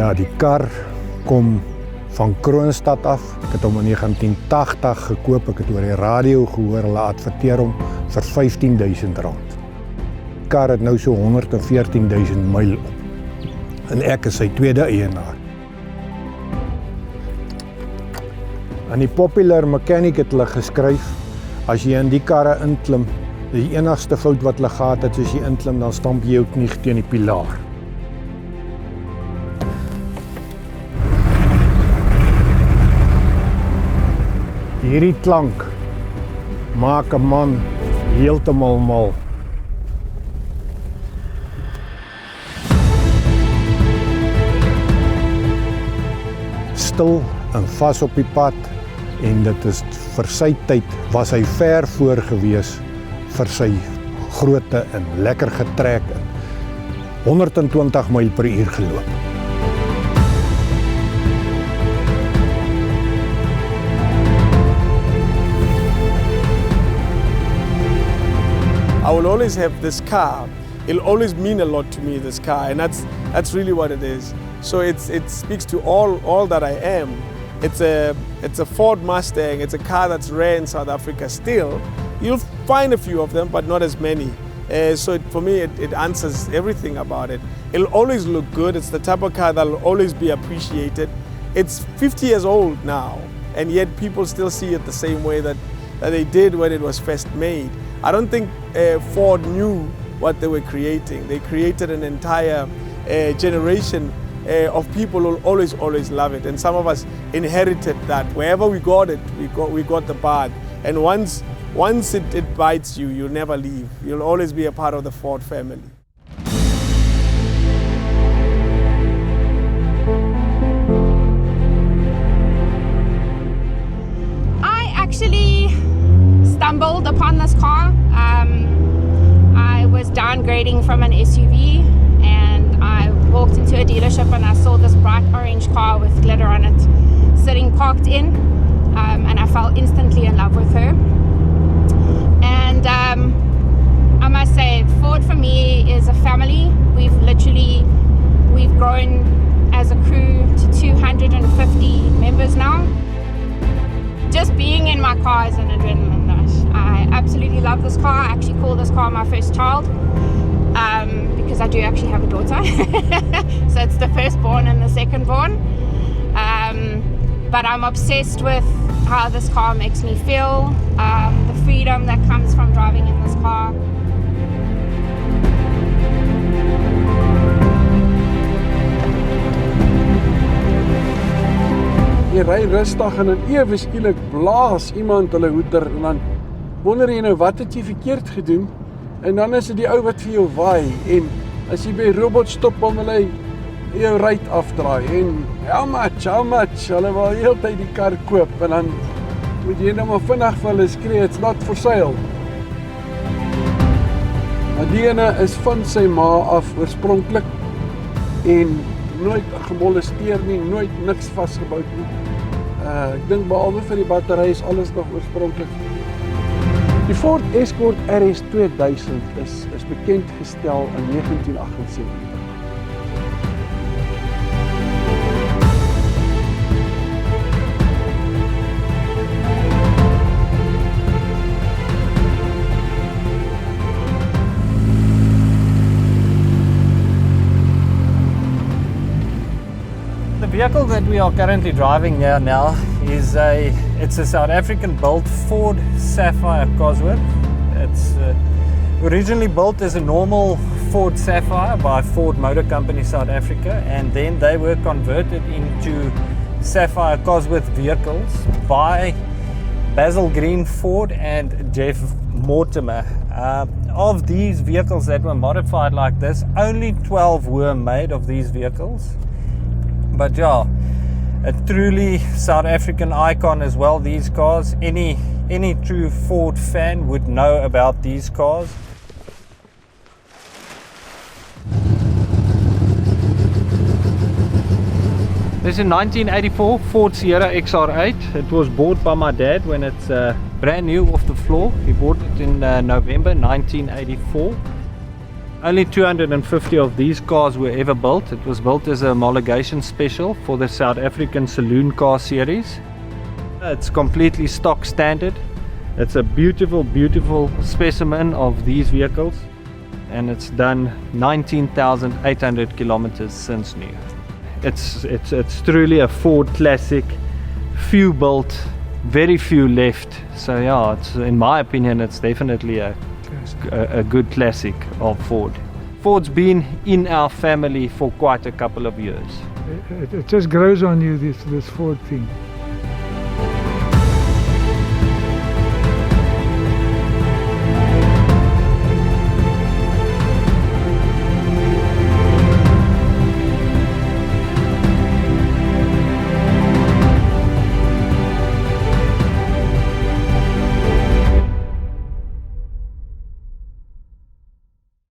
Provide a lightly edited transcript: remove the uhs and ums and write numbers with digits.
Ja, die kar kom van Kroonstad af. Ek het hom in 1980 gekoop. Ek het oor die radio gehoor, hulle adverteer hom vir R15.000. Die kar het nou so 114.000 myl op. En ek is sy tweede eienaar. Aan die Popular Mechanic het hulle geskryf, as jy in die karre inklim, die enigste fout wat hulle gehad het, as jy inklim, dan stamp jy jou knie teen die pilaar. Hierdie klank maak 'n man heeltemal mal. Stil en vas op die pad, en dit is vir sy tyd was hy ver voor gewees vir sy grootte en lekker getrek en 120 myl per uur geloop. I will always have this car. It'll always mean a lot to me, this car, and that's really what it is. So it speaks to all that I am. It's a Ford Mustang. It's a car that's rare in South Africa still. You'll find a few of them, but not as many. So for me, it answers everything about it. It'll always look good. It's the type of car that'll always be appreciated. It's 50 years old now, and yet people still see it the same way that they did when it was first made. I don't think Ford knew what they were creating. They created an entire generation of people who always love it, and some of us inherited that. Wherever we got it, we got the bug. And once it bites you, you'll never leave. You'll always be a part of the Ford family. I actually stumbled upon this car. I was downgrading from an SUV, and I walked into a dealership and I saw this bright orange car with glitter on it sitting parked in, and I fell instantly in love with her. And I must say, Ford for me is a family. We've grown as a crew to 250 members now. Just being in my car is an adrenaline rush. I absolutely love this car. I actually call this car my first child, because I do actually have a daughter. So it's the firstborn and the secondborn. But I'm obsessed with how this car makes me feel, the freedom that comes from driving in this car. Jy ry rustig en dan ewe skielik blaas iemand hulle hoeter en dan wonder jy nou wat het jy verkeerd gedoen, en dan is dit die ou wat vir jou waai, en as jy by robot stop om hulle jou ruit afdraai en how much, hulle wil heeltyd die kar koop, en dan moet jy nou maar vinnig vir hulle skree, it's not for sale. Maar die ene is van sy ma af oorspronklik en nooit gemolesteer nie, nooit niks vastgebouwd nie. Ek dink behalwe vir die battery is alles nog oorspronklik. Die Ford Escort RS 2000 is bekend gestel in 1978. The vehicle that we are currently driving here now is it's a South African built Ford Sapphire Cosworth. It's originally built as a normal Ford Sapphire by Ford Motor Company South Africa, and then they were converted into Sapphire Cosworth vehicles by Basil Green Ford and Jeff Mortimer. Of these vehicles that were modified like this, only 12 were made of these vehicles. But yeah, a truly South African icon as well, these cars. Any true Ford fan would know about these cars. This is a 1984 Ford Sierra XR8. It was bought by my dad when it's brand new off the floor. He bought it in November 1984. Only 250 of these cars were ever built. It was built as a homologation special for the South African Saloon Car Series. It's completely stock standard. It's a beautiful, beautiful specimen of these vehicles, and it's done 19,800 kilometers since new. It's truly a Ford classic. Few built, very few left. So yeah, it's, in my opinion, it's definitely a good classic of Ford. Ford's been in our family for quite a couple of years. It just grows on you, this Ford thing.